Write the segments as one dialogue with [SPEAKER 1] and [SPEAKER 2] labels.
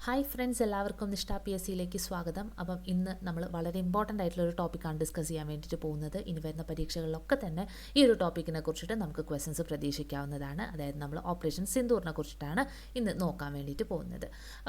[SPEAKER 1] Hi friends, എല്ലാവർക്കും നിഷ്ഠ PSCയിലേക്ക് സ്വാഗതം. അപ്പം ഇന്ന് നമ്മൾ വളരെ ഇമ്പോർട്ടൻ്റ് ആയിട്ടുള്ളൊരു ടോപ്പിക്കാണ് ഡിസ്കസ് ചെയ്യാൻ വേണ്ടിയിട്ട് പോകുന്നത്. ഇനി വരുന്ന പരീക്ഷകളിലൊക്കെ തന്നെ ഈ ഒരു ടോപ്പിക്കിനെ കുറിച്ചിട്ട് നമുക്ക് ക്വസ്റ്റൻസ് പ്രതീക്ഷിക്കാവുന്നതാണ്. അതായത് നമ്മൾ ഓപ്പറേഷൻ സിന്ദൂറിനെ കുറിച്ചിട്ടാണ് ഇന്ന് നോക്കാൻ വേണ്ടിയിട്ട് പോകുന്നത്.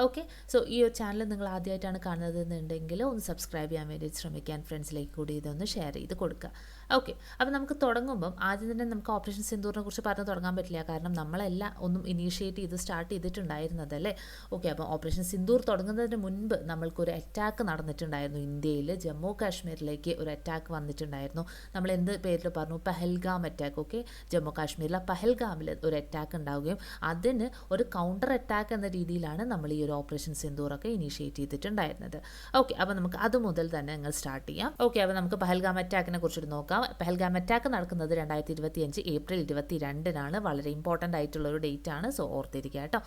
[SPEAKER 1] ഓക്കെ, സോ ഈ ഒരു ചാനൽ നിങ്ങൾ ആദ്യമായിട്ടാണ് കാണുന്നത് എന്നുണ്ടെങ്കിൽ ഒന്ന് സബ്സ്ക്രൈബ് ചെയ്യാൻ വേണ്ടി ശ്രമിക്കാൻ, ഫ്രണ്ട്സിലേക്ക് കൂടി ഇതൊന്ന് ഷെയർ ചെയ്ത് കൊടുക്കുക. ഓക്കെ, അപ്പോൾ നമുക്ക് തുടങ്ങുമ്പം ആദ്യം തന്നെ നമുക്ക് ഓപ്പറേഷൻ സിന്ദൂറിനെ കുറിച്ച് പറഞ്ഞ് തുടങ്ങാൻ പറ്റില്ല, കാരണം നമ്മളെല്ലാം ഒന്നും ഇനീഷ്യേറ്റ് ചെയ്ത് സ്റ്റാർട്ട് ചെയ്തിട്ടുണ്ടായിരുന്നതല്ലേ. ഓക്കെ, അപ്പോൾ ഓപ്പറേഷൻ സിന്ദൂർ തുടങ്ങുന്നതിന് മുൻപ് നമ്മൾക്കൊരു അറ്റാക്ക് നടന്നിട്ടുണ്ടായിരുന്നു. ഇന്ത്യയിൽ ജമ്മു കാശ്മീരിലേക്ക് ഒരു അറ്റാക്ക് വന്നിട്ടുണ്ടായിരുന്നു. നമ്മൾ എന്ത് പേരിൽ പറഞ്ഞു? പഹൽഗാം അറ്റാക്ക്. ഓക്കെ, ജമ്മു കാശ്മീരിലെ പഹൽഗാമിൽ ഒരു അറ്റാക്ക് ഉണ്ടാവുകയും അതിന് ഒരു കൗണ്ടർ അറ്റാക്ക് എന്ന രീതിയിലാണ് നമ്മൾ ഈ ഒരു ഓപ്പറേഷൻ സിന്ദൂറൊക്കെ ഇനീഷ്യേറ്റ് ചെയ്തിട്ടുണ്ടായിരുന്നത്. ഓക്കെ, അപ്പോൾ നമുക്ക് അത് മുതൽ തന്നെ ഞങ്ങൾ സ്റ്റാർട്ട് ചെയ്യാം. ഓക്കെ, അപ്പോൾ നമുക്ക് പഹൽഗാം അറ്റാക്കിനെ കുറിച്ചിട്ട് നോക്കാം. പഹൽഗാം അറ്റാക്ക് നടക്കുന്നത് 2025 ഏപ്രിൽ 22-നാണ്. വളരെ ഇമ്പോർട്ടൻ്റ് ആയിട്ടുള്ള ഒരു ഡേറ്റ് ആണ്, സോ ഓർത്തിരിക്കുക കേട്ടോ.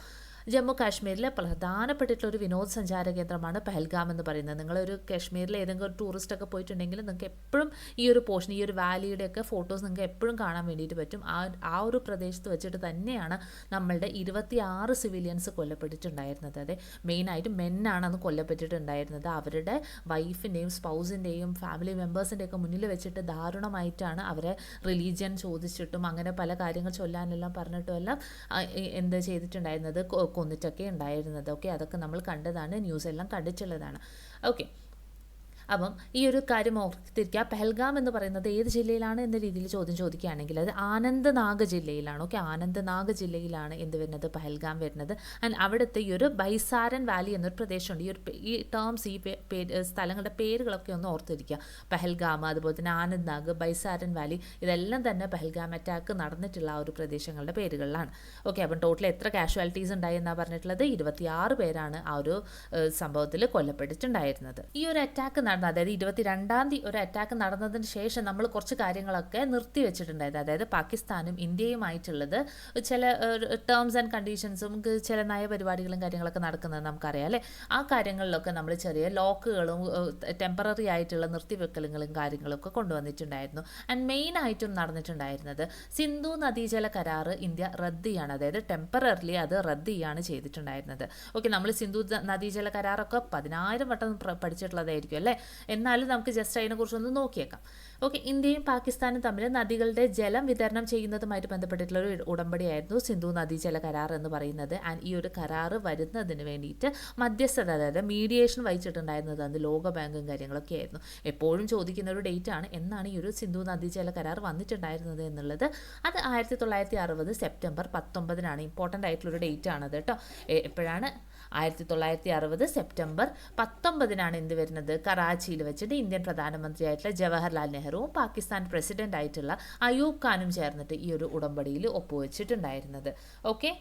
[SPEAKER 1] ജമ്മു കാശ്മീരിലെ പ്രധാനപ്പെട്ടിട്ടുള്ള ഒരു വിനോദസഞ്ചാര കേന്ദ്രമാണ് പഹൽഗാം എന്ന് പറയുന്നത്. നിങ്ങളൊരു കാശ്മീരിൽ ഏതെങ്കിലും ഒരു ടൂറിസ്റ്റൊക്കെ പോയിട്ടുണ്ടെങ്കിൽ നിങ്ങൾക്ക് എപ്പോഴും ഈ ഒരു പോർഷൻ, ഈ ഒരു വാലിയുടെയൊക്കെ ഫോട്ടോസ് നിങ്ങൾക്ക് എപ്പോഴും കാണാൻ വേണ്ടിയിട്ട് പറ്റും. ആ ഒരു പ്രദേശത്ത് വെച്ചിട്ട് തന്നെയാണ് നമ്മളുടെ 26 സിവിലിയൻസ് കൊല്ലപ്പെട്ടിട്ടുണ്ടായിരുന്നത്. അതെ, മെയിനായിട്ട് മെന്നാണ് അന്ന് കൊല്ലപ്പെട്ടിട്ടുണ്ടായിരുന്നത്. അവരുടെ വൈഫിൻ്റെയും സ്പൗസിൻ്റെയും ഫാമിലി മെമ്പേഴ്സിൻ്റെയൊക്കെ മുന്നിൽ വെച്ചിട്ട് ദാരുണമായിട്ടാണ് അവരെ റിലീജിയൻ ചോദിച്ചിട്ടും അങ്ങനെ പല കാര്യങ്ങൾ ചൊല്ലാനെല്ലാം പറഞ്ഞിട്ടും എല്ലാം എന്ത് ചെയ്തിട്ടുണ്ടായിരുന്നത്, കൊന്നിട്ടൊക്കെ ഉണ്ടായിരുന്നത്. ഓക്കെ, അതൊക്കെ നമ്മൾ കണ്ടതാണ്, ന്യൂസ് എല്ലാം കണ്ടിട്ടുള്ളതാണ്. ഓക്കെ, അപ്പം ഈ ഒരു കാര്യം ഓർത്തിരിക്കുക. പഹൽഗാം എന്ന് പറയുന്നത് ഏത് ജില്ലയിലാണ് എന്ന രീതിയിൽ ചോദ്യം ചോദിക്കുകയാണെങ്കിൽ അത് ആനന്ദ്നാഗ് ജില്ലയിലാണ്. ഓക്കെ, ആനന്ദ്നാഗ് ജില്ലയിലാണ് എന്ത് വരുന്നത്, പഹൽഗാം വരുന്നത്. ആൻഡ് അവിടുത്തെ ഈ ഒരു ബൈസാരൻ വാലി എന്നൊരു പ്രദേശമുണ്ട്. ഈ ടേംസ്, ഈ സ്ഥലങ്ങളുടെ പേരുകളൊക്കെ ഒന്ന് ഓർത്തിരിക്കുക. പഹൽഗാം, അതുപോലെ തന്നെ ആനന്ദ്നാഗ്, ബൈസാരൻ വാലി, ഇതെല്ലാം തന്നെ പഹൽഗാം അറ്റാക്ക് നടന്നിട്ടുള്ള ആ ഒരു പ്രദേശങ്ങളുടെ പേരുകളിലാണ്. ഓക്കെ, അപ്പം ടോട്ടൽ എത്ര കാഷ്വാലിറ്റീസ് ഉണ്ടായി എന്നാണ് പറഞ്ഞിട്ടുള്ളത്? 26 പേരാണ് ആ ഒരു സംഭവത്തിൽ കൊല്ലപ്പെട്ടിട്ടുണ്ടായിരുന്നത്. ഈ ഒരു അറ്റാക്ക് അതായത് 22-ാം തീയതി ഒരു അറ്റാക്ക് നടന്നതിന് ശേഷം നമ്മൾ കുറച്ച് കാര്യങ്ങളൊക്കെ നിർത്തിവെച്ചിട്ടുണ്ടായിരുന്നു. അതായത് പാകിസ്ഥാനും ഇന്ത്യയുമായിട്ടുള്ളത് ചില ടേംസ് ആൻഡ് കണ്ടീഷൻസും ചില നയപരിപാടികളും കാര്യങ്ങളൊക്കെ നടക്കുന്നത് നമുക്കറിയാം അല്ലേ. ആ കാര്യങ്ങളിലൊക്കെ നമ്മൾ ചെറിയ ലോക്കുകളും ടെമ്പററി ആയിട്ടുള്ള നിർത്തിവെക്കലുകളും കാര്യങ്ങളൊക്കെ കൊണ്ടുവന്നിട്ടുണ്ടായിരുന്നു. ആൻഡ് മെയിനായിട്ടും നടന്നിട്ടുണ്ടായിരുന്നത് സിന്ധു നദീജല കരാർ ഇന്ത്യ റദ്ദ് ചെയ്യാണ്, അതായത് ടെമ്പററിലി അത് റദ്ദ് ചെയ്യാണ് ചെയ്തിട്ടുണ്ടായിരുന്നത്. ഓക്കെ, നമ്മൾ സിന്ധു നദീജല കരാറൊക്കെ 10,000 വട്ടം പഠിച്ചിട്ടുള്ളതായിരിക്കും അല്ലേ. എന്നാലും നമുക്ക് ജസ്റ്റ് അതിനെക്കുറിച്ചൊന്ന് നോക്കിയേക്കാം. ഓക്കെ, ഇന്ത്യയും പാകിസ്ഥാനും തമ്മിൽ നദികളുടെ ജലം വിതരണം ചെയ്യുന്നതുമായിട്ട് ബന്ധപ്പെട്ടിട്ടുള്ള ഒരു ഉടമ്പടിയായിരുന്നു സിന്ധു നദീജല കരാർ എന്ന് പറയുന്നത്. ആൻഡ് ഈ ഒരു കരാർ വരുന്നതിന് വേണ്ടിയിട്ട് മധ്യസ്ഥത, അതായത് മീഡിയേഷൻ വഹിച്ചിട്ടുണ്ടായിരുന്നത് അന്ന് ലോകബാങ്കും കാര്യങ്ങളൊക്കെ ആയിരുന്നു. എപ്പോഴും ചോദിക്കുന്ന ഒരു ഡേറ്റ് ആണ്, എന്നാണ് ഈ ഒരു സിന്ധു നദീജല കരാർ വന്നിട്ടുണ്ടായിരുന്നത് എന്നുള്ളത്. അത് 1960 സെപ്റ്റംബർ 19-നാണ്. ഇമ്പോർട്ടൻ്റ് ആയിട്ടുള്ളൊരു ഡേറ്റ് ആണത് കേട്ടോ. എപ്പോഴാണ്? 1960 സെപ്റ്റംബർ 19-നാണ് എന്ത് വരുന്നത്, കറാച്ചിയിൽ വെച്ചിട്ട് ഇന്ത്യൻ പ്രധാനമന്ത്രിയായിട്ടുള്ള ജവഹർലാൽ നെഹ്റുവും പാകിസ്ഥാൻ പ്രസിഡന്റ് ആയിട്ടുള്ള അയൂബ് ഖാനും ചേർന്നിട്ട് ഈ ഒരു ഉടമ്പടിയിൽ ഒപ്പുവെച്ചിട്ടുണ്ടായിരുന്നത്. ഓക്കെ,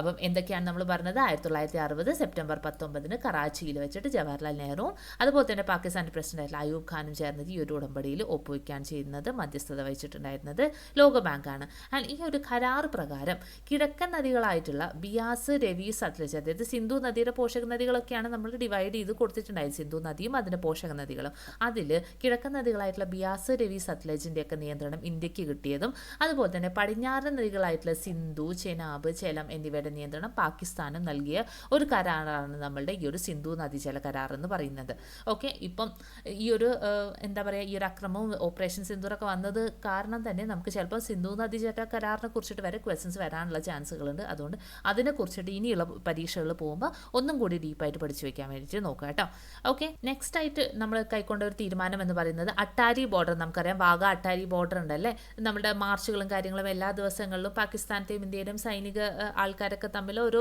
[SPEAKER 1] അപ്പം എന്തൊക്കെയാണ് നമ്മൾ പറഞ്ഞത്? 1960 സെപ്റ്റംബർ 19-ന് കറാച്ചിയിൽ വെച്ചിട്ട് ജവഹർലാൽ നെഹ്റുവും അതുപോലെ തന്നെ പാകിസ്ഥാൻ്റെ പ്രസിഡന്റായിട്ടുള്ള അയൂബ് ഖാനും ചേർന്നിട്ട് ഈ ഒരു ഉടമ്പടിയിൽ ഒപ്പുവയ്ക്കാൻ ചെയ്യുന്നത്, മധ്യസ്ഥത വഹിച്ചിട്ടുണ്ടായിരുന്നത് ലോകബാങ്കാണ്. ആൻഡ് ഈ ഒരു കരാർ പ്രകാരം കിഴക്കൻ നദികളായിട്ടുള്ള ബിയാസ്, രവി, സത്ലജ്, അതായത് സിന്ധു നദിയുടെ പോഷക നദികളൊക്കെയാണ് നമ്മൾ ഡിവൈഡ് ചെയ്ത് കൊടുത്തിട്ടുണ്ടായത്. സിന്ധു നദിയും അതിൻ്റെ പോഷക നദികളും. അതിൽ കിഴക്കൻ നദികളായിട്ടുള്ള ബിയാസ്, രവി, സത്ലജിൻ്റെയൊക്കെ നിയന്ത്രണം ഇന്ത്യക്ക് കിട്ടിയതും, അതുപോലെ തന്നെ പടിഞ്ഞാറൻ നദികളായിട്ടുള്ള സിന്ധു, ചെനാബ്, ചെലം എന്നിവ നിയന്ത്രണം പാകിസ്ഥാനും നൽകിയ ഒരു കരാറാണ് നമ്മളുടെ ഈ ഒരു സിന്ധു നദീജല കരാർ എന്ന് പറയുന്നത്. ഓക്കെ, ഇപ്പം ഈ ഒരു എന്താ പറയുക, ഈ ഒരു അക്രമവും ഓപ്പറേഷൻ സിന്ദൂറൊക്കെ വന്നത് കാരണം തന്നെ നമുക്ക് ചിലപ്പോൾ സിന്ധു നദീജല കരാറിനെ കുറിച്ചിട്ട് വരെ ക്വസ്റ്റൻസ് വരാനുള്ള ചാൻസുകളുണ്ട്. അതുകൊണ്ട് അതിനെക്കുറിച്ചിട്ട് ഇനിയുള്ള പരീക്ഷകളിൽ പോകുമ്പോൾ ഒന്നും കൂടി ഡീപ്പായിട്ട് പഠിച്ചു വെക്കാൻ വേണ്ടിയിട്ട് നോക്കുക കേട്ടോ. ഓക്കെ, നെക്സ്റ്റ് ആയിട്ട് നമ്മൾ കൈക്കൊണ്ട ഒരു തീരുമാനം എന്ന് പറയുന്നത് അട്ടാരി ബോർഡർ. നമുക്കറിയാം, വാഗ അട്ടാരി ബോർഡർ ഉണ്ടല്ലേ. നമ്മുടെ മാർച്ചുകളും കാര്യങ്ങളും എല്ലാ ദിവസങ്ങളിലും പാകിസ്ഥാനത്തെയും ഇന്ത്യയിലും സൈനിക ആൾക്കാരൊക്കെ തമ്മിൽ ഒരു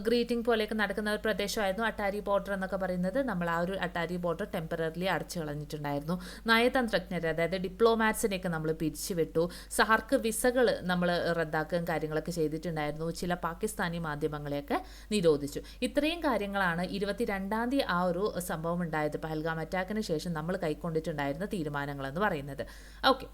[SPEAKER 1] ഗ്രീറ്റിംഗ് പോലെയൊക്കെ നടക്കുന്ന ഒരു പ്രദേശമായിരുന്നു അട്ടാരി ബോർഡർ എന്നൊക്കെ പറയുന്നത്. നമ്മൾ ആ ഒരു അട്ടാരി ബോർഡർ ടെമ്പററിലി അടച്ചു കളഞ്ഞിട്ടുണ്ടായിരുന്നു. നയതന്ത്രജ്ഞരെ, അതായത് ഡിപ്ലോമാറ്റ്സിനെയൊക്കെ നമ്മൾ പിരിച്ചുവിട്ടു. സാർക്ക് വിസകൾ നമ്മൾ റദ്ദാക്കുകയും കാര്യങ്ങളൊക്കെ ചെയ്തിട്ടുണ്ടായിരുന്നു. ചില പാകിസ്ഥാനി മാധ്യമങ്ങളെയൊക്കെ നിരോധിച്ചു. ഇത്രയും കാര്യങ്ങളാണ് 22-ാം തീയതി ആ ഒരു സംഭവം ഉണ്ടായത്, പഹൽഗാം അറ്റാക്കിന് ശേഷം നമ്മൾ കൈക്കൊണ്ടിട്ടുണ്ടായിരുന്ന തീരുമാനങ്ങളെന്ന് പറയുന്നത്. ഓക്കെ,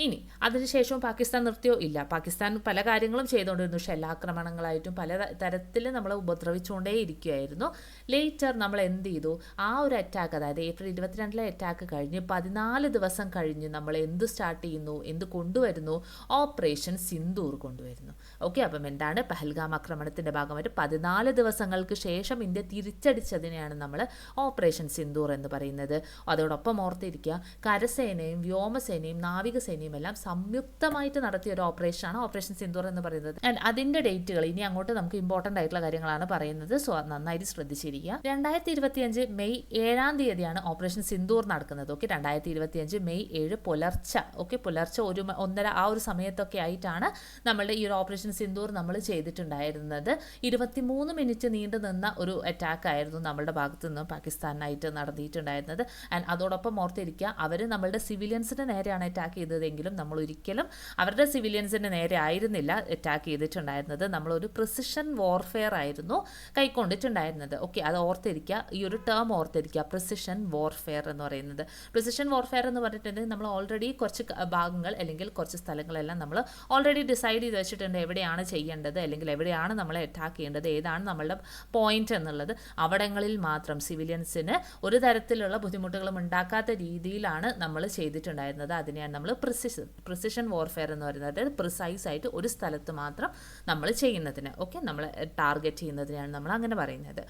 [SPEAKER 1] ഇനി അതിനുശേഷവും പാകിസ്ഥാൻ നിർത്തിയോ? ഇല്ല. പാകിസ്ഥാൻ പല കാര്യങ്ങളും ചെയ്തുകൊണ്ടിരുന്നു. ഷെല്ലാക്രമണങ്ങളായിട്ടും പല തരത്തിൽ നമ്മളെ ഉപദ്രവിച്ചുകൊണ്ടേ ഇരിക്കുകയായിരുന്നു. ലേറ്റർ നമ്മൾ എന്ത് ചെയ്തു? ആ ഒരു അറ്റാക്ക്, അതായത് ഏപ്രിൽ 22 അറ്റാക്ക് കഴിഞ്ഞ് 14 ദിവസം കഴിഞ്ഞ് നമ്മൾ എന്ത് സ്റ്റാർട്ട് ചെയ്യുന്നു, എന്ത് കൊണ്ടുവരുന്നു? ഓപ്പറേഷൻ സിന്ദൂർ കൊണ്ടുവരുന്നു. ഓക്കെ, അപ്പം എന്താണ്? പഹൽഗാം ആക്രമണത്തിൻ്റെ ഭാഗമായിട്ട് 14 ദിവസങ്ങൾക്ക് ശേഷം ഇന്ത്യ തിരിച്ചടിച്ചതിനെയാണ് നമ്മൾ ഓപ്പറേഷൻ സിന്ദൂർ എന്ന് പറയുന്നത്. അതോടൊപ്പം ഓർത്തിരിക്കുക, കരസേനയും വ്യോമസേനയും നാവികസേനയും എല്ലാം സംയുക്തമായിട്ട് നടത്തിയ ഒരു ഓപ്പറേഷനാണ് ഓപ്പറേഷൻ സിന്ദൂർ എന്ന് പറയുന്നത്. ആൻഡ് അതിൻ്റെ ഡേറ്റുകൾ ഇനി അങ്ങോട്ട് നമുക്ക് ഇമ്പോർട്ടൻ്റ് ആയിട്ടുള്ള കാര്യങ്ങളാണ് പറയുന്നത്. സോ നന്നായിട്ട് ശ്രദ്ധിച്ചിരിക്കുക. 2025 മെയ് 7-ാം തീയതിയാണ് ഓപ്പറേഷൻ സിന്ദൂർ നടക്കുന്നത്. ഓക്കെ, 2025 മെയ് 7 പുലർച്ചെ, ഓക്കെ, പുലർച്ചെ 1:30 ആ ഒരു സമയത്തൊക്കെ ആയിട്ടാണ് നമ്മളുടെ ഈ ഒരു ഓപ്പറേഷൻ സിന്ദൂർ നമ്മൾ ചെയ്തിട്ടുണ്ടായിരുന്നത്. 23 മിനിറ്റ് നീണ്ടു നിന്ന ഒരു അറ്റാക്ക് ആയിരുന്നു നമ്മളുടെ ഭാഗത്തു നിന്നും പാകിസ്ഥാനായിട്ട് നടത്തിയിട്ടുണ്ടായിരുന്നത്. ആൻഡ് അതോടൊപ്പം ഓർത്തിരിക്കുക, അവർ നമ്മളുടെ സിവിലിയൻസിന് നേരെയാണ് അറ്റാക്ക് ചെയ്തതെങ്കിലും നമ്മൾ ഒരിക്കലും അവരുടെ സിവിലിയൻസിന് നേരെ ആയിരുന്നില്ല അറ്റാക്ക് ചെയ്തിട്ടുണ്ടായിരുന്നത്. നമ്മളൊരു പ്രിസിഷൻ വാർഫെയർ ആയിരുന്നു കൈക്കൊണ്ടിട്ടുണ്ടായിരുന്നത്. ഓക്കെ, അത് ഓർത്തിരിക്കുക, ഈ ഒരു ടേം ഓർത്തിരിക്കുക, പ്രിസിഷൻ വാർഫെയർ എന്ന് പറയുന്നത്. പ്രിസിഷൻ വാർഫെയർ എന്ന് പറഞ്ഞിട്ടുണ്ടെങ്കിൽ നമ്മൾ ഓൾറെഡി കുറച്ച് ഭാഗങ്ങൾ അല്ലെങ്കിൽ കുറച്ച് സ്ഥലങ്ങളെല്ലാം നമ്മൾ ഓൾറെഡി ഡിസൈഡ് ചെയ്ത് വെച്ചിട്ടുണ്ട് എവിടെയാണ് ചെയ്യേണ്ടത്, അല്ലെങ്കിൽ എവിടെയാണ് നമ്മളെ അറ്റാക്ക് ചെയ്യേണ്ടത്, ഏതാണ് നമ്മളുടെ പോയിന്റ് എന്നുള്ളത്. അവിടങ്ങളിൽ മാത്രം സിവിലിയൻസിന് ഒരു തരത്തിലുള്ള ബുദ്ധിമുട്ടുകളും ഉണ്ടാക്കാത്ത രീതിയിലാണ് നമ്മൾ ചെയ്തിട്ടുണ്ടായിരുന്നത്. അതിനെയാണ് നമ്മൾ പ്രിസിഷൻ വാർഫെയർ എന്ന് പറയുന്നത്. അതായത് പ്രിസൈസ് ആയിട്ട് ഒരു സ്ഥലത്ത് മാത്രം നമ്മൾ ചെയ്യുന്നതിന്, ഓക്കെ, നമ്മൾ ടാർഗറ്റ് ചെയ്യുന്നതിനാണ് നമ്മൾ അങ്ങനെ പറയുന്നത്.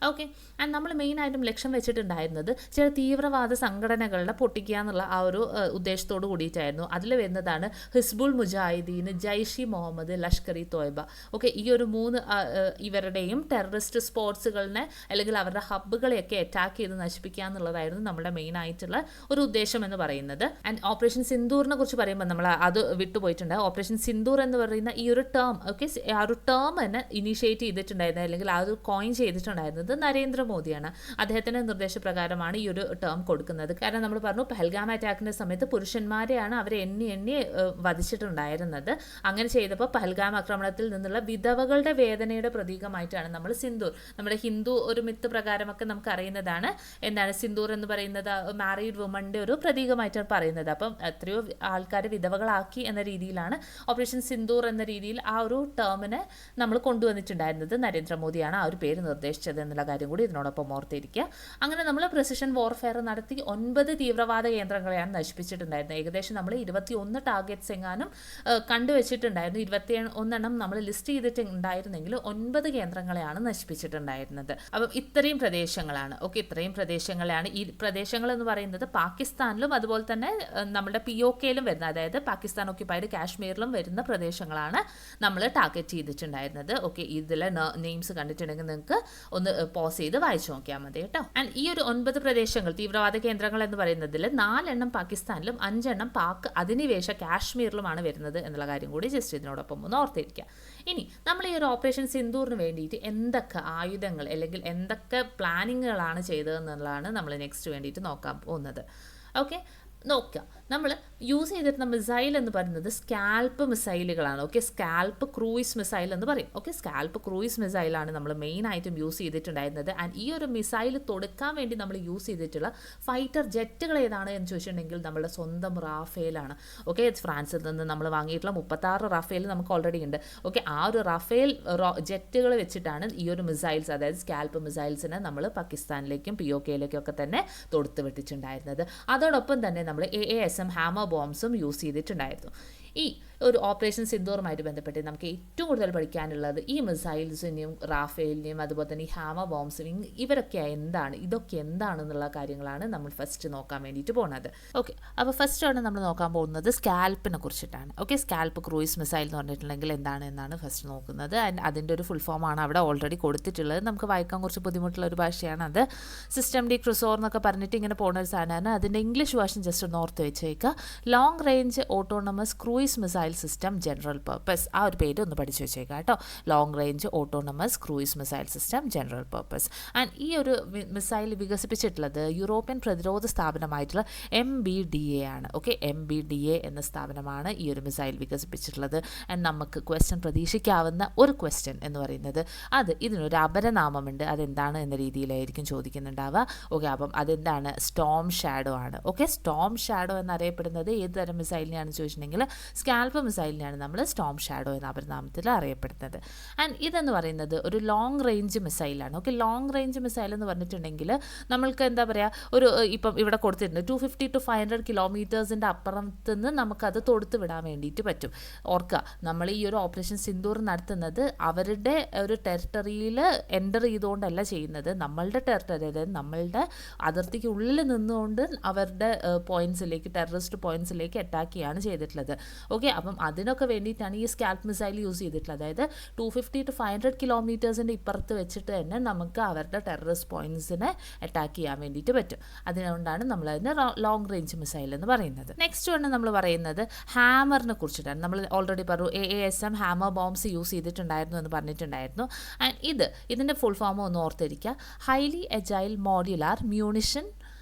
[SPEAKER 1] ഓക്കെ, ആൻഡ് നമ്മൾ മെയിനായിട്ടും ലക്ഷ്യം വെച്ചിട്ടുണ്ടായിരുന്നത് ചില തീവ്രവാദ സംഘടനകളുടെ പൊട്ടിക്കുക എന്നുള്ള ആ ഒരു ഉദ്ദേശത്തോട് കൂടിയിട്ടായിരുന്നു. അതിൽ വരുന്നതാണ് ഹിസ്ബുൾ മുജാഹിദീൻ, ജയ്ഷി മുഹമ്മദ്, ലഷ്കർ ഇ തോയ്ബ. ഓക്കെ, ഈ ഒരു 3 ഇവരുടെയും ടെററിസ്റ്റ് സ്പോർട്സുകളിനെ അല്ലെങ്കിൽ അവരുടെ ഹബ്ബുകളെയൊക്കെ അറ്റാക്ക് ചെയ്ത് നശിപ്പിക്കുക എന്നുള്ളതായിരുന്നു നമ്മുടെ മെയിൻ ആയിട്ടുള്ള ഒരു ഉദ്ദേശം എന്ന് പറയുന്നത്. ആൻഡ് ഓപ്പറേഷൻ സിന്ദൂറിനെ കുറിച്ച് പറയുമ്പോൾ നമ്മൾ അത് വിട്ടുപോയിട്ടുണ്ട്. ഓപ്പറേഷൻ സിന്ദൂർ എന്ന് പറയുന്ന ഈ ഒരു ടേം, ഓക്കെ, ആ ഒരു ടേം തന്നെ ഇനീഷ്യേറ്റ് ചെയ്തിട്ടുണ്ടായിരുന്നത് അല്ലെങ്കിൽ ആ ഒരു കോയിൻ ചെയ്തിട്ടുണ്ടായിരുന്നത് നരേന്ദ്രമോദിയാണ്. അദ്ദേഹത്തിൻ്റെ നിർദ്ദേശപ്രകാരമാണ് ഈ ഒരു ടേം കൊടുക്കുന്നത്. കാരണം നമ്മൾ പറഞ്ഞു പഹൽഗാം അറ്റാക്കിൻ്റെ സമയത്ത് പുരുഷന്മാരെയാണ് അവരെ എണ്ണി വധിച്ചിട്ടുണ്ടായിരുന്നത്. അങ്ങനെ ചെയ്തപ്പോൾ പഹൽഗാം ആക്രമണത്തിൽ നിന്നുള്ള വിധവകളുടെ വേദനയുടെ പ്രതീകമായിട്ടാണ് നമ്മൾ സിന്ദൂർ, നമ്മുടെ ഹിന്ദു ഒരു മിത്ത് പ്രകാരമൊക്കെ നമുക്ക് അറിയുന്നതാണ് എന്താണ് സിന്ദൂർ എന്ന് പറയുന്നത്, മാരീഡ് വുമൻ്റെ ഒരു പ്രതീകമായിട്ടാണ് പറയുന്നത്. അപ്പം എത്രയോ ആൾക്കാരെ വിധവകളാക്കി എന്ന രീതിയിലാണ് ഓപ്പറേഷൻ സിന്ദൂർ എന്ന രീതിയിൽ ആ ഒരു ടേമിനെ നമ്മൾ കൊണ്ടുവന്നിട്ടുണ്ടായിരുന്നത്. നരേന്ദ്രമോദിയാണ് ആ ഒരു പേര് നിർദ്ദേശിച്ചത് എന്നുള്ള കാര്യം കൂടി ഇതിനോടൊപ്പം ഓർത്തിരിക്കുക. അങ്ങനെ നമ്മൾ പ്രിസിഷൻ വാർഫെയർ നടത്തി 9 തീവ്രവാദ കേന്ദ്രങ്ങളെയാണ് നശിപ്പിച്ചിട്ടുണ്ടായിരുന്നത്. ഏകദേശം നമ്മൾ 21 ടാർഗറ്റ്സ് എങ്ങാനും കണ്ടുവച്ചിട്ടുണ്ടായിരുന്നു. 21 നമ്മൾ ലിസ്റ്റ് ചെയ്തിട്ടുണ്ടായിരുന്നെങ്കിൽ 9 കേന്ദ്രങ്ങളെയാണ് നശിപ്പിച്ചിട്ടുണ്ടായിരുന്നത്. അപ്പം ഇത്രയും പ്രദേശങ്ങളാണ്. ഓക്കെ, ഇത്രയും പ്രദേശങ്ങളാണ്. ഈ പ്രദേശങ്ങൾ എന്ന് പറയുന്നത് പാകിസ്ഥാനിലും അതുപോലെ തന്നെ നമ്മുടെ POKയിലും വരുന്ന, അതായത് പാകിസ്ഥാൻ ഓക്യുപ്പൈഡ് കാശ്മീരിലും വരുന്ന പ്രദേശങ്ങളാണ് നമ്മൾ ടാർഗറ്റ് ചെയ്തിട്ടുണ്ടായിരുന്നത്. ഓക്കെ, ഇതിലെ നെയിംസ് കണ്ടിട്ടുണ്ടെങ്കിൽ നിങ്ങൾക്ക് ഒന്ന് പോസ് ചെയ്ത് വായിച്ചു നോക്കിയാൽ മതി കേട്ടോ. ആൻഡ് ഈ ഒരു 9 പ്രദേശങ്ങൾ തീവ്രവാദ കേന്ദ്രങ്ങൾ എന്ന് പറയുന്നതിൽ 4 പാകിസ്ഥാനിലും 5 പാക് അധിനിവേശ കാശ്മീരിലുമാണ് വരുന്നത് എന്നുള്ള കാര്യം കൂടി ജസ്റ്റ് ഇതിനോടൊപ്പം ഒന്ന് ഓർത്തിരിക്കുക. ഇനി നമ്മൾ ഈ ഒരു ഓപ്പറേഷൻ സിന്ദൂറിന് വേണ്ടിയിട്ട് എന്തൊക്കെ ആയുധങ്ങൾ അല്ലെങ്കിൽ എന്തൊക്കെ പ്ലാനിങ്ങുകളാണ് ചെയ്തതെന്നുള്ളതാണ് നമ്മൾ നെക്സ്റ്റ് വേണ്ടിയിട്ട് നോക്കാൻ പോകുന്നത്. ഓക്കെ, നോക്കുക, നമ്മൾ യൂസ് ചെയ്തിരുന്ന മിസൈൽ എന്ന് പറയുന്നത് സ്കാൽപ്പ് മിസൈലുകളാണ്. ഓക്കെ, സ്കാൽപ്പ് ക്രൂയിസ് മിസൈൽ എന്ന് പറയും. ഓക്കെ, സ്കാൽപ്പ് ക്രൂയിസ് മിസൈലാണ് നമ്മൾ മെയിനായിട്ടും യൂസ് ചെയ്തിട്ടുണ്ടായിരുന്നത്. ആൻഡ് ഈ ഒരു മിസൈൽ തൊടുക്കാൻ വേണ്ടി നമ്മൾ യൂസ് ചെയ്തിട്ടുള്ള ഫൈറ്റർ ജെറ്റുകൾ ഏതാണ് എന്ന് ചോദിച്ചിട്ടുണ്ടെങ്കിൽ നമ്മുടെ സ്വന്തം റാഫേലാണ്. ഓക്കെ, ഫ്രാൻസിൽ നിന്ന് നമ്മൾ വാങ്ങിയിട്ടുള്ള 36 റാഫേൽ നമുക്ക് ഓൾറെഡി ഉണ്ട്. ഓക്കെ, ആ ഒരു റാഫേൽ ജെറ്റുകൾ വെച്ചിട്ടാണ് ഈ ഒരു മിസൈൽസ്, അതായത് സ്കാൽപ്പ് മിസൈൽസിനെ നമ്മൾ പാകിസ്ഥാനിലേക്കും POKയിലേക്കും ഒക്കെ തന്നെ തൊടുത്ത് വിട്ടിട്ടുണ്ടായിരുന്നത്. അതോടൊപ്പം തന്നെ നമ്മൾ AASM ഹാമർ ബോംബ്സും യൂസ് ചെയ്തിട്ടുണ്ടായിരുന്നു. ഈ ഒരു ഓപ്പറേഷൻ സിന്ദൂറുമായിട്ട് ബന്ധപ്പെട്ട് നമുക്ക് ഏറ്റവും കൂടുതൽ പഠിക്കാനുള്ളത് ഈ മിസൈൽസിനെയും റാഫേലിനെയും അതുപോലെ തന്നെ ഈ ഹാമർ ബോംബ്സിനെയും ഇതൊക്കെ എന്താണെന്നുള്ള കാര്യങ്ങളാണ് നമ്മൾ ഫസ്റ്റ് നോക്കാൻ വേണ്ടിയിട്ട് പോകുന്നത്. ഓക്കെ, അപ്പോൾ ഫസ്റ്റാണ് നമ്മൾ നോക്കാൻ പോകുന്നത് സ്കാൽപ്പിനെ കുറിച്ചിട്ടാണ്. ഓക്കെ, സ്കാൽപ്പ് ക്രൂയിസ് മിസൈൽ എന്ന് പറഞ്ഞിട്ടുണ്ടെങ്കിൽ എന്നാണ് ഫസ്റ്റ് നോക്കുന്നത്. ആൻഡ് അതിൻ്റെ ഒരു ഫുൾ ഫോമാണ് അവിടെ ഓൾറെഡി കൊടുത്തിട്ടുള്ളത്. നമുക്ക് വായിക്കാൻ കുറച്ച് ബുദ്ധിമുട്ടുള്ള ഒരു ഭാഷയാണ് അത്. സിസ്റ്റം ഡി ക്രൂസോർ എന്നൊക്കെ പറഞ്ഞിട്ട് ഇങ്ങനെ പോകുന്ന ഒരു സാധനമാണ്. അതിൻ്റെ ഇംഗ്ലീഷ് വേർഷൻ ജസ്റ്റ് ഒന്ന് ഓർത്ത് വെച്ചേക്കുക. Long range autonomous cruise cruise missile system general purpose. ആ ഒരു പേര് ഒന്ന് പഠിച്ചു വെച്ചേക്കാം കേട്ടോ. Long range autonomous cruise missile system general purpose. And ഈ ഒരു മിസൈൽ വികസിപ്പിച്ചിട്ടുള്ളത് യൂറോപ്യൻ പ്രതിരോധ സ്ഥാപനമായിട്ടുള്ള MBDA ആണ്. ഓക്കെ, MBDA എന്ന സ്ഥാപനമാണ് ഈ ഒരു മിസൈൽ വികസിപ്പിച്ചിട്ടുള്ളത്. ആൻഡ് നമുക്ക് ക്വസ്റ്റ്യൻ പ്രതീക്ഷിക്കാവുന്ന ഒരു ക്വസ്റ്റ്യൻ എന്ന് പറയുന്നത് അത് ഇതിനൊരു അപരനാമമുണ്ട്, അതെന്താണ് എന്ന രീതിയിലായിരിക്കും ചോദിക്കുന്നുണ്ടാവുക. ഓക്കെ, അപ്പം അതെന്താണ്? സ്റ്റോം ഷാഡോ ആണ്. ഓക്കെ, സ്റ്റോം ഷാഡോ എന്നറിയപ്പെടുന്നത് ഏത് തരം മിസൈലിനെയാണെന്ന് ചോദിച്ചിട്ടുണ്ടെങ്കിൽ സ്കാൽപ്പ് മിസൈലിനെയാണ് നമ്മൾ സ്റ്റോം ഷാഡോ എന്ന അപരനാമത്തിൽ അറിയപ്പെടുന്നത്. ആൻഡ് ഇതെന്ന് പറയുന്നത് ഒരു ലോങ് റേഞ്ച് മിസൈലാണ്. ഓക്കെ, ലോങ് റേഞ്ച് മിസൈൽ എന്ന് പറഞ്ഞിട്ടുണ്ടെങ്കിൽ നമ്മൾക്ക് എന്താ പറയുക, ഒരു ഇപ്പം ഇവിടെ കൊടുത്തിട്ടുണ്ട് 250 to 500 കിലോമീറ്റേഴ്സിൻ്റെ അപ്പുറത്ത് നിന്ന് നമുക്കത് തൊടുത്ത് വിടാൻ വേണ്ടിയിട്ട് പറ്റും. ഓർക്കുക, നമ്മൾ ഈ ഒരു ഓപ്പറേഷൻ സിന്ദൂർ നടത്തുന്നത് അവരുടെ ഒരു ടെറിട്ടറിയിൽ എൻ്റർ ചെയ്തുകൊണ്ടല്ല ചെയ്യുന്നത്, നമ്മളുടെ ടെറിട്ടറി, അതായത് നമ്മളുടെ അതിർത്തിക്ക് ഉള്ളിൽ നിന്നുകൊണ്ട് അവരുടെ പോയിൻറ്റ്സിലേക്ക്, ടെററിസ്റ്റ് പോയിൻറ്റ്സിലേക്ക് അറ്റാക്ക് ചെയ്യുകയാണ് ചെയ്തിട്ടുള്ളത്. ഓക്കെ, അപ്പം അതിനൊക്കെ വേണ്ടിയിട്ടാണ് ഈ സ്കാൽപ്പ് മിസൈൽ യൂസ് ചെയ്തിട്ടുള്ളത്. അതായത് 250 to 500 കിലോമീറ്റേഴ്സിൻ്റെ ഇപ്പുറത്ത് വെച്ചിട്ട് തന്നെ നമുക്ക് അവരുടെ ടെററിസ്റ്റ് പോയിൻറ്റ്സിനെ അറ്റാക്ക് ചെയ്യാൻ വേണ്ടിയിട്ട് പറ്റും. അതുകൊണ്ടാണ് നമ്മൾ അതിന് ലോങ് റേഞ്ച് മിസൈൽ എന്ന് പറയുന്നത്. നെക്സ്റ്റ് ആണ് നമ്മൾ പറയുന്നത് ഹാമറിനെ കുറിച്ചിട്ടാണ്. നമ്മൾ ഓൾറെഡി പറഞ്ഞു AASM ഹാമർ ബോംബ്സ് യൂസ് ചെയ്തിട്ടുണ്ടായിരുന്നു എന്ന് പറഞ്ഞിട്ടുണ്ടായിരുന്നു. ആൻഡ് ഇതിൻ്റെ ഫുൾ ഫോം ഒന്ന് ഓർത്തിരിക്കുക, highly agile modular munition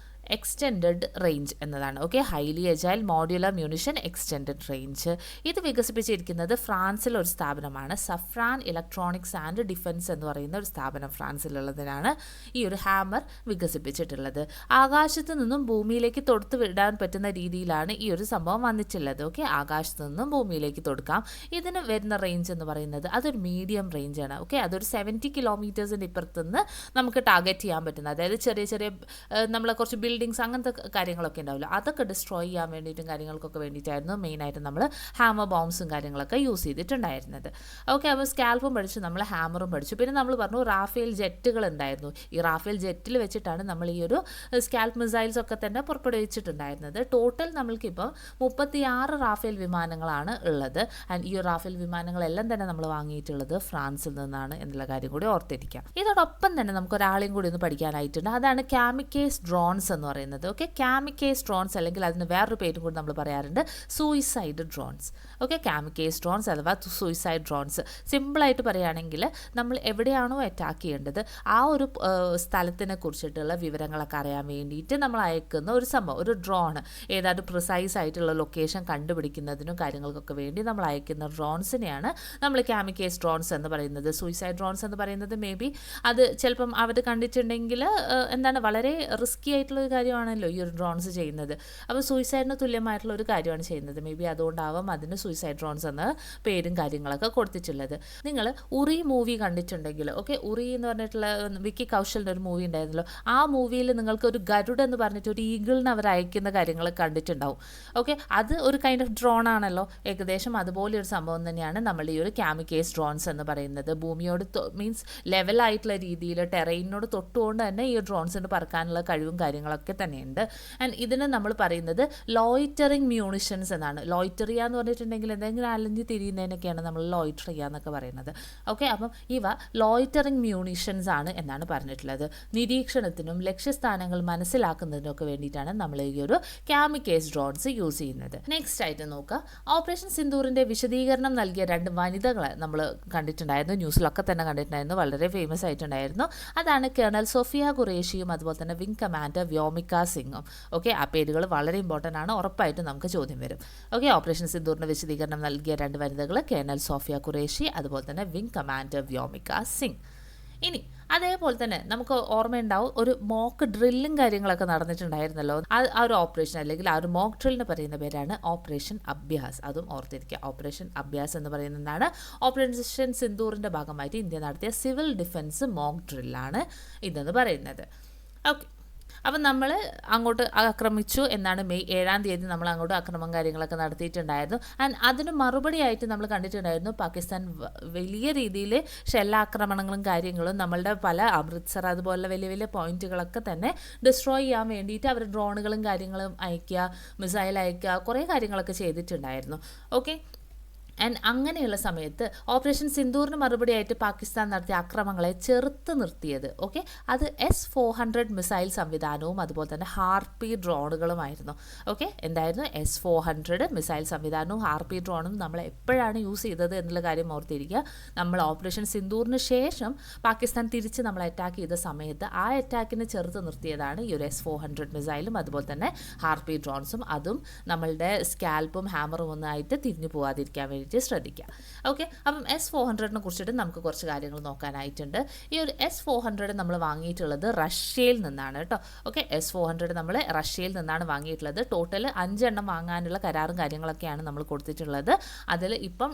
[SPEAKER 1] extended range എന്നതാണ്. Okay, highly agile modular munition extended range. ഇത് വികസിപ്പിച്ചിരിക്കുന്നത് ഫ്രാൻസിലെ ഒരു സ്ഥാപനമാണ്, സഫ്രാൻ ഇലക്ട്രോണിക്സ് ആൻഡ് ഡിഫൻസ് എന്ന് പറയുന്ന ഒരു സ്ഥാപനം ഫ്രാൻസിലുള്ളതിനാണ് ഈ ഒരു ഹാമർ വികസിപ്പിച്ചിട്ടുള്ളത്. ആകാശത്ത് നിന്നും ഭൂമിയിലേക്ക് തൊടുത്ത് വിടാൻ പറ്റുന്ന രീതിയിലാണ് ഈ ഒരു സംഭവം വന്നിട്ടുള്ളത്. ഓക്കെ, ആകാശത്ത് നിന്നും ഭൂമിയിലേക്ക് തൊടുക്കാം. ഇതിന് വരുന്ന റേഞ്ച് എന്ന് പറയുന്നത് അതൊരു മീഡിയം റേഞ്ചാണ്. ഓക്കെ, അതൊരു 70 കിലോമീറ്റേഴ്സിൻ്റെ ഇപ്പുറത്തുനിന്ന് നമുക്ക് ടാർഗറ്റ് ചെയ്യാൻ പറ്റുന്ന, അതായത് ചെറിയ ചെറിയ നമ്മളെ കുറച്ച് ബിൽഡിങ്സ് അങ്ങനത്തെ കാര്യങ്ങളൊക്കെ ഉണ്ടാവില്ല, അതൊക്കെ ഡിസ്ട്രോയ് ചെയ്യാൻ വേണ്ടിയിട്ടും കാര്യങ്ങൾക്കൊക്കെ വേണ്ടിയിട്ടായിരുന്നു മെയിനായിട്ട് നമ്മൾ ഹാമർ ബോംബ്സും കാര്യങ്ങളൊക്കെ യൂസ് ചെയ്തിട്ടുണ്ടായിരുന്നത്. ഓക്കെ, അപ്പോൾ സ്കാൽപ്പും പഠിച്ചു, നമ്മൾ ഹാമറും പഠിച്ചു. പിന്നെ നമ്മൾ പറഞ്ഞു റാഫേൽ ജെറ്റുകൾ ഉണ്ടായിരുന്നു. ഈ റാഫേൽ ജെറ്റിൽ വെച്ചിട്ടാണ് നമ്മൾ ഈ ഒരു സ്കാൽപ്പ് മിസൈൽസ് ഒക്കെ തന്നെ പുറപ്പെടുവിച്ചിട്ടുണ്ടായിരുന്നത്. ടോട്ടൽ നമ്മൾക്കിപ്പോൾ 36 റാഫേൽ വിമാനങ്ങളാണ് ഉള്ളത്. ആൻഡ് ഈ റാഫേൽ വിമാനങ്ങളെല്ലാം തന്നെ നമ്മൾ വാങ്ങിയിട്ടുള്ളത് ഫ്രാൻസിൽ നിന്നാണ് എന്നുള്ള കാര്യം കൂടി ഓർത്തിരിക്കാം. ഇതോടൊപ്പം തന്നെ നമുക്ക് ഒരാളെയും കൂടി ഒന്ന് പഠിക്കാനായിട്ടുണ്ട്, അതാണ് കാമിക്കേസ് ഡ്രോൺസ് എന്ന് പറയുന്നത്. ഓക്കെ, കാമിക്കേസ് ഡ്രോൺസ്, അല്ലെങ്കിൽ അതിന് വേറൊരു പേരും കൂടി നമ്മൾ പറയാറുണ്ട്, സൂയിസൈഡ് ഡ്രോൺസ്. ഓക്കെ, കാമിക്കേസ് ഡ്രോൺസ് അഥവാ സൂയിസൈഡ് ഡ്രോൺസ്. സിമ്പിളായിട്ട് പറയുകയാണെങ്കിൽ നമ്മൾ എവിടെയാണോ അറ്റാക്ക് ചെയ്യേണ്ടത് ആ ഒരു സ്ഥലത്തിനെ കുറിച്ചിട്ടുള്ള വിവരങ്ങളൊക്കെ അറിയാൻ വേണ്ടിയിട്ട് നമ്മൾ അയക്കുന്ന ഒരു സംഭവം, ഒരു ഡ്രോൺ, ഏതാണ്ട് പ്രിസൈസ് ആയിട്ടുള്ള ലൊക്കേഷൻ കണ്ടുപിടിക്കുന്നതിനും കാര്യങ്ങൾക്കൊക്കെ വേണ്ടി നമ്മൾ അയക്കുന്ന ഡ്രോൺസിനെയാണ് നമ്മൾ കാമിക്കേസ് ഡ്രോൺസ് എന്ന് പറയുന്നത്. സൂയിസൈഡ് ഡ്രോൺസ് എന്ന് പറയുന്നത് മേ ബി അത് ചിലപ്പം അവർ കണ്ടിട്ടുണ്ടെങ്കിൽ എന്താണ് വളരെ റിസ്കി ആയിട്ടുള്ള ഒരു കാര്യമാണല്ലോ ഈ ഒരു ഡ്രോൺസ് ചെയ്യുന്നത്. അപ്പോൾ സൂയിസൈഡിന് തുല്യമായിട്ടുള്ള ഒരു കാര്യമാണ് ചെയ്യുന്നത്. മേ ബി അതുകൊണ്ടാവാം അതിന് സൂയിസൈഡ് ഡ്രോൺസ് എന്ന പേരും കാര്യങ്ങളൊക്കെ കൊടുത്തിട്ടുള്ളത്. നിങ്ങൾ ഉറി മൂവി കണ്ടിട്ടുണ്ടെങ്കിൽ, ഓക്കെ, ഉറി എന്ന് പറഞ്ഞിട്ടുള്ള വിക്കി കൗശലിൻ്റെ ഒരു മൂവി ഉണ്ടായിരുന്നല്ലോ, ആ മൂവിയിൽ നിങ്ങൾക്ക് ഒരു ഗരുഡ് എന്ന് പറഞ്ഞിട്ട് ഒരു ഈഗിളിന് അവർ അയക്കുന്ന കാര്യങ്ങൾ കണ്ടിട്ടുണ്ടാവും. ഓക്കെ, അത് ഒരു കൈൻഡ് ഓഫ് ഡ്രോൺ ആണല്ലോ. ഏകദേശം അതുപോലെ ഒരു സംഭവം തന്നെയാണ് നമ്മൾ ഈ ഒരു കാമിക്കേസ് ഡ്രോൺസ് എന്ന് പറയുന്നത്. ഭൂമിയോട് മീൻസ് ലെവലായിട്ടുള്ള രീതിയിൽ ടെറൈനോട് തൊട്ടുകൊണ്ട് തന്നെ ഈ ഡ്രോൺസിന് പറക്കാനുള്ള കഴിവും കാര്യങ്ങളൊക്കെ തന്നെയുണ്ട്. ആൻഡ് ഇതിന് നമ്മൾ പറയുന്നത് ലോയിറ്ററിങ് മ്യൂണിഷൻസ് എന്നാണ്. ലോയിറ്റർ ചെയ്യുക എന്ന് പറഞ്ഞിട്ടുണ്ടെങ്കിൽ എന്തെങ്കിലും അലഞ്ഞ് തിരിയുന്നതിനൊക്കെയാണ് നമ്മൾ ലോയിറ്റർ ചെയ്യുക എന്നൊക്കെ പറയുന്നത്. ഓക്കെ, അപ്പം ഇവ ലോയിറ്ററിങ് മ്യൂണിഷൻസ് ആണ് എന്നാണ് പറഞ്ഞിട്ടുള്ളത്. നിരീക്ഷണത്തിനും ലക്ഷ്യസ്ഥാനങ്ങൾ മനസ്സിലാക്കുന്നതിനൊക്കെ വേണ്ടിയിട്ടാണ് നമ്മൾ ഈ ഒരു കാമിക്കേസ് ഡ്രോൺസ് യൂസ് ചെയ്യുന്നത്. നെക്സ്റ്റ് ആയിട്ട് നോക്കുക, ഓപ്പറേഷൻ സിന്ദൂറിൻ്റെ വിശദീകരണം നൽകിയ 2 വനിതകളെ നമ്മൾ കണ്ടിട്ടുണ്ടായിരുന്നു, ന്യൂസിലൊക്കെ തന്നെ കണ്ടിട്ടുണ്ടായിരുന്നു, വളരെ ഫേമസ് ആയിട്ടുണ്ടായിരുന്നു. അതാണ് കേണൽ സോഫിയ ഖുറേഷിയും അതുപോലെ തന്നെ വിംഗ് കമാൻഡർ വ്യോമിക സിംഗും. ഓക്കെ, ആ പേരുകൾ വളരെ ഇമ്പോർട്ടൻ്റ് ആണ്, ഉറപ്പായിട്ടും നമുക്ക് ചോദ്യം വരും. ഓക്കെ, ഓപ്പറേഷൻ സിന്ദൂറിൻ്റെ വിശദീകരണം നൽകിയ 2 വനിതകൾ കേണൽ സോഫിയ ഖുറേഷി അതുപോലെ തന്നെ വിംഗ് കമാൻഡർ വ്യോമിക സിംഗ്. ഇനി അതേപോലെ തന്നെ നമുക്ക് ഓർമ്മയുണ്ടാവും, ഒരു മോക്ക് ഡ്രില്ലും കാര്യങ്ങളൊക്കെ നടന്നിട്ടുണ്ടായിരുന്നല്ലോ. ആ ഒരു ഓപ്പറേഷൻ അല്ലെങ്കിൽ ആ ഒരു മോക്ക് ഡ്രില്ലിന് പറയുന്ന പേരാണ് ഓപ്പറേഷൻ അഭ്യാസ്. അതും ഓർത്തിരിക്കുക. ഓപ്പറേഷൻ അഭ്യാസ് എന്ന് പറയുന്നതാണ് ഓപ്പറേഷൻ സിന്ദൂറിൻ്റെ ഭാഗമായിട്ട് ഇന്ത്യ നടത്തിയ സിവിൽ ഡിഫൻസ് മോക്ക് ഡ്രില്ലാണ് ഇതെന്ന് പറയുന്നത്. ഓക്കെ, അപ്പം നമ്മൾ അങ്ങോട്ട് ആക്രമിച്ചു എന്നാണ് മെയ് 7-ാം തീയതി നമ്മൾ അങ്ങോട്ട് ആക്രമണം കാര്യങ്ങളൊക്കെ നടത്തിയിട്ടുണ്ടായിരുന്നു. ആൻഡ് അതിന് മറുപടിയായിട്ട് നമ്മൾ കണ്ടിട്ടുണ്ടായിരുന്നു പാകിസ്ഥാൻ വലിയ രീതിയിൽ ഷെല്ലാക്രമണങ്ങളും കാര്യങ്ങളും നമ്മളുടെ പല അമൃത്സർ അതുപോലെ വലിയ വലിയ പോയിന്റുകളൊക്കെ തന്നെ ഡിസ്ട്രോയ് ചെയ്യാൻ വേണ്ടിയിട്ട് അവർ ഡ്രോണുകളും കാര്യങ്ങളും അയക്കുക, മിസൈൽ അയക്കുക, കുറേ കാര്യങ്ങളൊക്കെ ചെയ്തിട്ടുണ്ടായിരുന്നു. ഓക്കെ, ആൻഡ് അങ്ങനെയുള്ള സമയത്ത് ഓപ്പറേഷൻ സിന്ദൂറിന് മറുപടിയായിട്ട് പാകിസ്ഥാൻ നടത്തിയ ആക്രമണങ്ങളെ ചെറുത്ത് നിർത്തിയത് ഓക്കെ അത് S-400 മിസൈൽ സംവിധാനവും അതുപോലെ തന്നെ ഹാർപി ഡ്രോണുകളുമായിരുന്നു. ഓക്കെ, എന്തായിരുന്നു S-400 മിസൈൽ സംവിധാനവും ഹാർപി ഡ്രോണും നമ്മൾ എപ്പോഴാണ് യൂസ് ചെയ്തത് എന്നുള്ള കാര്യം ഓർത്തിരിക്കുക. നമ്മൾ ഓപ്പറേഷൻ സിന്ദൂറിന് ശേഷം പാകിസ്ഥാൻ തിരിച്ച് നമ്മൾ അറ്റാക്ക് ചെയ്ത സമയത്ത് ആ അറ്റാക്കിനെ ചെറുത്ത് നിർത്തിയതാണ് ഈ ഒരു S-400 മിസൈലും അതുപോലെ തന്നെ ഹാർപി ഡ്രോൺസും. അതും നമ്മളുടെ സ്കാൽപ്പും ഹാമറും ഒന്നായിട്ട് തിരിഞ്ഞു പോകാതിരിക്കാൻ വേണ്ടി ശ്രദ്ധിക്കുക. ഓക്കെ, അപ്പം S-400 കുറിച്ചിട്ട് നമുക്ക് കുറച്ച് കാര്യങ്ങൾ നോക്കാനായിട്ടുണ്ട്. ഈ ഒരു S-400 നമ്മൾ വാങ്ങിയിട്ടുള്ളത് റഷ്യയിൽ നിന്നാണ് കേട്ടോ. ഓക്കെ, S-400 നമ്മൾ റഷ്യയിൽ നിന്നാണ് വാങ്ങിയിട്ടുള്ളത്. ടോട്ടൽ 5 എണ്ണം വാങ്ങാനുള്ള കരാറും കാര്യങ്ങളൊക്കെയാണ് നമ്മൾ കൊടുത്തിട്ടുള്ളത്. അതിൽ ഇപ്പം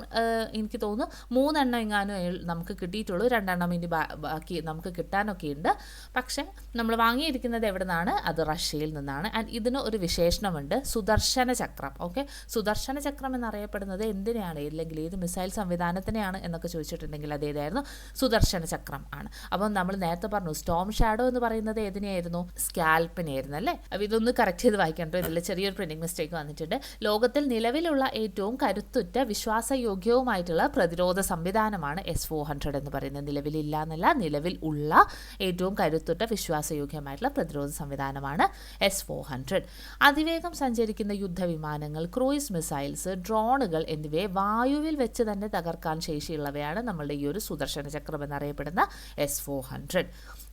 [SPEAKER 1] എനിക്ക് തോന്നുന്നു 3 എണ്ണം എങ്ങാനും നമുക്ക് കിട്ടിയിട്ടുള്ളൂ, 2 എണ്ണം ഇനി ബാക്കി നമുക്ക് കിട്ടാനൊക്കെ ഉണ്ട്. പക്ഷേ നമ്മൾ വാങ്ങിയിരിക്കുന്നത് എവിടെ നിന്നാണ്? അത് റഷ്യയിൽ നിന്നാണ്. ആൻഡ് ഇതിന് ഒരു വിശേഷണമുണ്ട്, സുദർശന ചക്രം. ഓക്കെ, സുദർശന ചക്രം എന്നറിയപ്പെടുന്നത് എന്തിനാണ്, അല്ലെങ്കിൽ ഏത് മിസൈൽ സംവിധാനത്തിനെയാണ് എന്നൊക്കെ ചോദിച്ചിട്ടുണ്ടെങ്കിൽ അതേതായിരുന്നു, സുദർശന ചക്രം ആണ്. അപ്പം നമ്മൾ നേരത്തെ പറഞ്ഞു സ്റ്റോം ഷാഡോ എന്ന് പറയുന്നത് ഏതിനെയായിരുന്നു? സ്കാൽപ്പിനെയായിരുന്നു അല്ലേ. അപ്പോൾ ഇതൊന്ന് കറക്റ്റ് ചെയ്ത് വായിക്കണ്ടോ, ഇതിൽ ചെറിയൊരു പ്രിന്റിംഗ് മിസ്റ്റേക്ക് വന്നിട്ടുണ്ട്. ലോകത്തിൽ നിലവിലുള്ള ഏറ്റവും കരുത്തുറ്റ വിശ്വാസയോഗ്യവുമായിട്ടുള്ള പ്രതിരോധ സംവിധാനമാണ് S-400 എന്ന് പറയുന്നത്. നിലവിലില്ല എന്നല്ല, നിലവിൽ ഉള്ള ഏറ്റവും കരുത്തുറ്റ വിശ്വാസയോഗ്യമായിട്ടുള്ള പ്രതിരോധ സംവിധാനമാണ് S-400. അതിവേഗം സഞ്ചരിക്കുന്ന യുദ്ധവിമാനങ്ങൾ, ക്രൂയിസ് മിസൈൽസ്, ഡ്രോണുകൾ എന്നിവയെ വായുവിൽ വെച്ച് തന്നെ തകർക്കാൻ ശേഷിയുള്ളവയാണ് നമ്മളുടെ ഈ ഒരു സുദർശന ചക്രം എന്നറിയപ്പെടുന്ന S-400.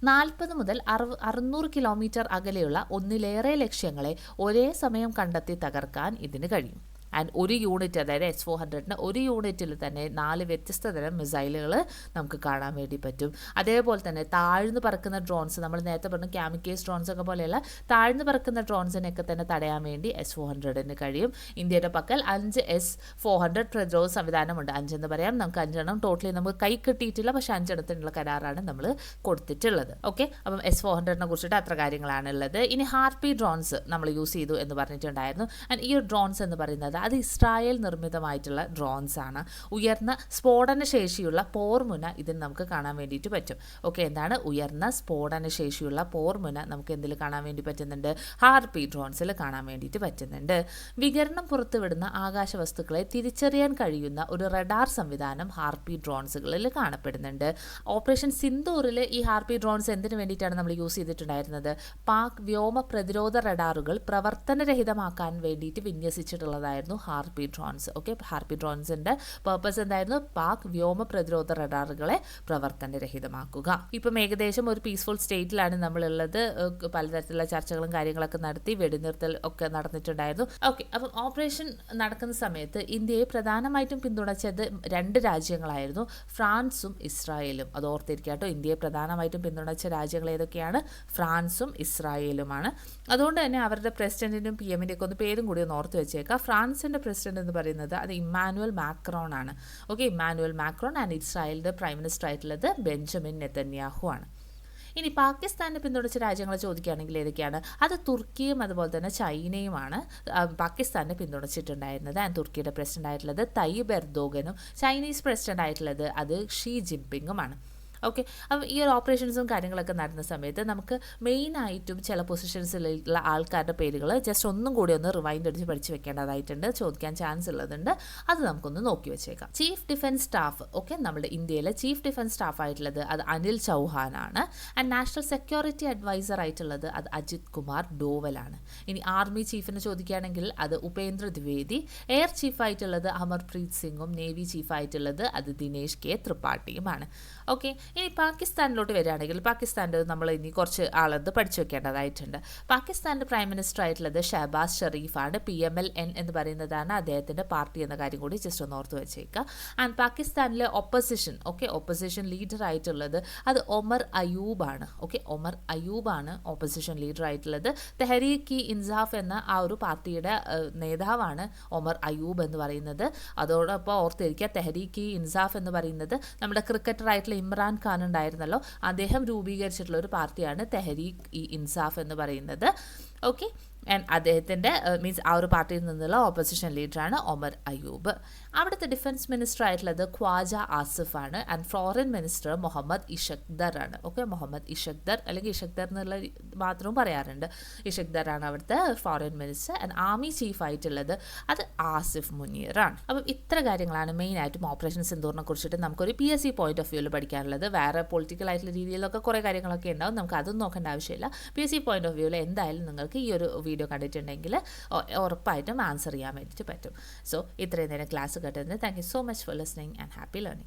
[SPEAKER 1] 40 മുതൽ 600 കിലോമീറ്റർ അകലെയുള്ള ഒന്നിലേറെ ലക്ഷ്യങ്ങളെ ഒരേ സമയം കണ്ടെത്തി തകർക്കാൻ ഇതിന് കഴിയും. ആൻഡ് ഒരു യൂണിറ്റ്, അതായത് S-400 ഒരു യൂണിറ്റിൽ തന്നെ 4 വ്യത്യസ്ത തരം മിസൈലുകൾ നമുക്ക് കാണാൻ വേണ്ടി പറ്റും. അതേപോലെ തന്നെ താഴ്ന്നു പറക്കുന്ന ഡ്രോൺസ്, നമ്മൾ നേരത്തെ പറഞ്ഞ കാമിക്കേസ് ഡ്രോൺസ് ഒക്കെ പോലെയുള്ള താഴ്ന്നു പറക്കുന്ന ഡ്രോൺസിനെയൊക്കെ തന്നെ തടയാൻ വേണ്ടി S-400 കഴിയും. ഇന്ത്യയുടെ പക്കൽ 5 S-400 പ്രതിരോധ സംവിധാനമുണ്ട്. 5 എന്ന് പറയാം, നമുക്ക് 5 എണ്ണം ടോട്ടലി നമുക്ക് കൈ കിട്ടിയിട്ടില്ല, പക്ഷേ 5 എണ്ണത്തിനുള്ള കരാറാണ് നമ്മൾ കൊടുത്തിട്ടുള്ളത്. ഓക്കെ, അപ്പം S-400 കുറിച്ചിട്ട് അത്ര കാര്യങ്ങളാണ് ഉള്ളത്. ഇനി ഹാർപി ഡ്രോൺസ് നമ്മൾ യൂസ് ചെയ്തു എന്ന് പറഞ്ഞിട്ടുണ്ടായിരുന്നു. ആൻഡ് ഈ ഒരു ഡ്രോൺസ് എന്ന് പറയുന്നത് അത് ഇസ്രായേൽ നിർമ്മിതമായിട്ടുള്ള ഡ്രോൺസ് ആണ്. ഉയർന്ന സ്ഫോടന ശേഷിയുള്ള പോർമുന ഇതിന് നമുക്ക് കാണാൻ വേണ്ടിയിട്ട് പറ്റും. ഓക്കെ, എന്താണ് ഉയർന്ന സ്ഫോടന ശേഷിയുള്ള പോർമുന നമുക്ക് എന്തിൽ കാണാൻ വേണ്ടി പറ്റുന്നുണ്ട്? ഹാർപി ഡ്രോൺസിൽ കാണാൻ വേണ്ടിയിട്ട് പറ്റുന്നുണ്ട്. വികിരണം പുറത്തുവിടുന്ന ആകാശ വസ്തുക്കളെ തിരിച്ചറിയാൻ കഴിയുന്ന ഒരു റഡാർ സംവിധാനം ഹാർപി ഡ്രോൺസുകളിൽ കാണപ്പെടുന്നുണ്ട്. ഓപ്പറേഷൻ സിന്ദൂറിൽ ഈ ഹാർപി ഡ്രോൺസ് എന്തിനു വേണ്ടിയിട്ടാണ് നമ്മൾ യൂസ് ചെയ്തിട്ടുണ്ടായിരുന്നത്? പാക് വ്യോമ പ്രതിരോധ റഡാറുകൾ പ്രവർത്തനരഹിതമാക്കാൻ വേണ്ടിയിട്ട് വിന്യസിച്ചിട്ടുള്ളതായിരുന്നു ഹാർപി ഡ്രോൺസ്. ഓക്കെ, ഹാർപി ഡ്രോൺസിന്റെ പർപ്പസ് എന്തായിരുന്നു? പാക് വ്യോമ പ്രതിരോധ റഡാറുകളെ പ്രവർത്തനരഹിതമാക്കുക. ഇപ്പം ഏകദേശം ഒരു പീസ്ഫുൾ സ്റ്റേറ്റിലാണ് നമ്മളുള്ളത്. പലതരത്തിലുള്ള ചർച്ചകളും കാര്യങ്ങളൊക്കെ നടത്തി വെടിനിർത്തൽ ഒക്കെ നടന്നിട്ടുണ്ടായിരുന്നു. ഓക്കെ, അപ്പം ഓപ്പറേഷൻ നടക്കുന്ന സമയത്ത് ഇന്ത്യയെ പ്രധാനമായിട്ടും പിന്തുണച്ചത് 2 രാജ്യങ്ങളായിരുന്നു, ഫ്രാൻസും ഇസ്രായേലും. അത് ഓർത്തിരിക്കുക കേട്ടോ. ഇന്ത്യയെ പ്രധാനമായിട്ടും പിന്തുണച്ച രാജ്യങ്ങൾ ഏതൊക്കെയാണ്? ഫ്രാൻസും ഇസ്രായേലുമാണ്. അതുകൊണ്ട് തന്നെ അവരുടെ പ്രസിഡന്റിനും PM-ന്റെ ഒക്കെ ഒന്ന് പേരും കൂടി ഒന്ന് ഓർത്ത് വെച്ചേക്കാം. ഫ്രാൻസിൻ്റെ പ്രസിഡന്റ് എന്ന് പറയുന്നത് അത് ഇമ്മാനുവൽ മാക്രോൺ ആണ്. Okay, Emmanuel Macron. ആൻഡ് ഇസ്രായേലിൻ്റെ പ്രൈം മിനിസ്റ്റർ ആയിട്ടുള്ളത് ബെഞ്ചമിൻ നെതന്യാഹു ആണ്. ഇനി പാകിസ്ഥാനെ പിന്തുണച്ച രാജ്യങ്ങളെ ചോദിക്കുകയാണെങ്കിൽ ഏതൊക്കെയാണ്? അത് തുർക്കിയും അതുപോലെ തന്നെ ചൈനയുമാണ് പാകിസ്ഥാനെ പിന്തുണച്ചിട്ടുണ്ടായിരുന്നത്. ആൻഡ് തുർക്കിയുടെ പ്രസിഡന്റ് ആയിട്ടുള്ളത് തയ്യിബ് എർദോഗനും ചൈനീസ് പ്രസിഡന്റ് ആയിട്ടുള്ളത് അത് ഷീ ജിൻപിങ്ങുമാണ്. ഓക്കെ, അപ്പം ഈ ഒരു ഓപ്പറേഷൻസും കാര്യങ്ങളൊക്കെ നടന്ന സമയത്ത് നമുക്ക് മെയിനായിട്ടും ചില പൊസിഷൻസിലുള്ള ആൾക്കാരുടെ പേരുകൾ ജസ്റ്റ് ഒന്നും കൂടി ഒന്ന് റിവൈൻഡ് അടിച്ച് പഠിച്ച് വെക്കേണ്ടതായിട്ടുണ്ട്, ചോദിക്കാൻ ചാൻസ് ഉള്ളതുണ്ട്. അത് നമുക്കൊന്ന് നോക്കി വെച്ചേക്കാം. ചീഫ് ഡിഫൻസ് സ്റ്റാഫ്, ഓക്കെ, നമ്മുടെ ഇന്ത്യയിലെ ചീഫ് ഡിഫൻസ് സ്റ്റാഫ് ആയിട്ടുള്ളത് അത് അനിൽ ചൗഹാനാണ്. ആൻഡ് നാഷണൽ സെക്യൂരിറ്റി അഡ്വൈസർ ആയിട്ടുള്ളത് അത് അജിത് കുമാർ ഡോവലാണ്. ഇനി ആർമി ചീഫിന് ചോദിക്കുകയാണെങ്കിൽ അത് ഉപേന്ദ്ര ദ്വിവേദി. എയർ ചീഫ് ആയിട്ടുള്ളത് അമർപ്രീത് സിംഗും നേവി ചീഫ് ആയിട്ടുള്ളത് അത് ദിനേശ് കെ ത്രിപാഠിയുമാണ്. ഓക്കെ, ഇനി പാകിസ്ഥാനിലോട്ട് വരികയാണെങ്കിൽ പാകിസ്ഥാൻ്റെ നമ്മൾ ഇനി കുറച്ച് ആളത് പഠിച്ചു വെക്കേണ്ടതായിട്ടുണ്ട്. പാകിസ്ഥാൻ്റെ പ്രൈം മിനിസ്റ്റർ ആയിട്ടുള്ളത് ഷഹബാസ് ഷെറീഫാണ്. PMLN എന്ന് പറയുന്നതാണ് അദ്ദേഹത്തിൻ്റെ പാർട്ടി എന്ന കാര്യം കൂടി ജസ്റ്റ് ഒന്ന് ഓർത്ത് വെച്ചേക്കുക. ആൻഡ് പാകിസ്ഥാനിലെ ഒപ്പോസിഷൻ ലീഡർ ആയിട്ടുള്ളത് അത് ഒമർ അയൂബാണ്. ഓക്കെ, ഒമർ അയൂബാണ് ഓപ്പോസിഷൻ ലീഡർ ആയിട്ടുള്ളത്. തെഹരീക്ക് ഇൻസാഫ് എന്ന ആ ഒരു പാർട്ടിയുടെ നേതാവാണ് ഒമർ അയൂബ് എന്ന് പറയുന്നത്. അതോടൊപ്പം ഓർത്തിരിക്കുക, തെഹരീക്ക് ഇൻസാഫ് എന്ന് പറയുന്നത് നമ്മുടെ ക്രിക്കറ്റർ ആയിട്ടുള്ള ഇമ്രാൻ ഖാൻ ഉണ്ടായിരുന്നല്ലോ, അദ്ദേഹം രൂപീകരിച്ചിട്ടുള്ള ഒരു പാർട്ടിയാണ് തെഹരീക്ക് ഇൻസാഫ് എന്ന് പറയുന്നത്. ഓക്കെ, ആൻഡ് അദ്ദേഹത്തിൻ്റെ മീൻസ് ആ ഒരു പാർട്ടിയിൽ നിന്നുള്ള ഓപ്പോസിഷൻ ലീഡറാണ് ഒമർ അയ്യൂബ്. അവിടുത്തെ ഡിഫൻസ് മിനിസ്റ്റർ ആയിട്ടുള്ളത് ഖ്വാജ ആസിഫ് ആണ്. ആൻഡ് ഫോറിൻ മിനിസ്റ്റർ മുഹമ്മദ് ഇഷക്ദർ ആണ്. ഓക്കെ, മുഹമ്മദ് ഇഷക്ദർ അല്ലെങ്കിൽ ഇഷക്ദർ എന്നുള്ള മാത്രവും പറയാറുണ്ട്. ഇഷക്ദർ ആണ് അവിടുത്തെ foreign minister. And army chief ആയിട്ടുള്ളത് അത് ആസിഫ് മുനീറാണ്. അപ്പം ഇത്ര കാര്യങ്ങളാണ് മെയിനായിട്ടും ഓപ്പറേഷൻ സിന്ദൂറിനെ കുറിച്ചിട്ട് നമുക്കൊരു PSC പോയിന്റ് ഓഫ് വ്യൂവിൽ പഠിക്കാനുള്ളത്. വേറെ പൊളിറ്റിക്കൽ ആയിട്ടുള്ള രീതിയിലൊക്കെ കുറേ കാര്യങ്ങളൊക്കെ ഉണ്ടാവും, നമുക്ക് അതൊന്നും നോക്കേണ്ട ആവശ്യമില്ല. PSC പോയിന്റ് ഓഫ് വ്യൂവിൽ എന്തായാലും നിങ്ങൾക്ക് ഈ ഒരു വീഡിയോ കണ്ടിട്ടുണ്ടെങ്കിൽ ഉറപ്പായിട്ടും ആൻസർ ചെയ്യാൻ വേണ്ടിയിട്ട് പറ്റും. സോ ഇത്രയും നേരം ക്ലാസ് കേട്ടതിന് thank you so much for listening and happy learning.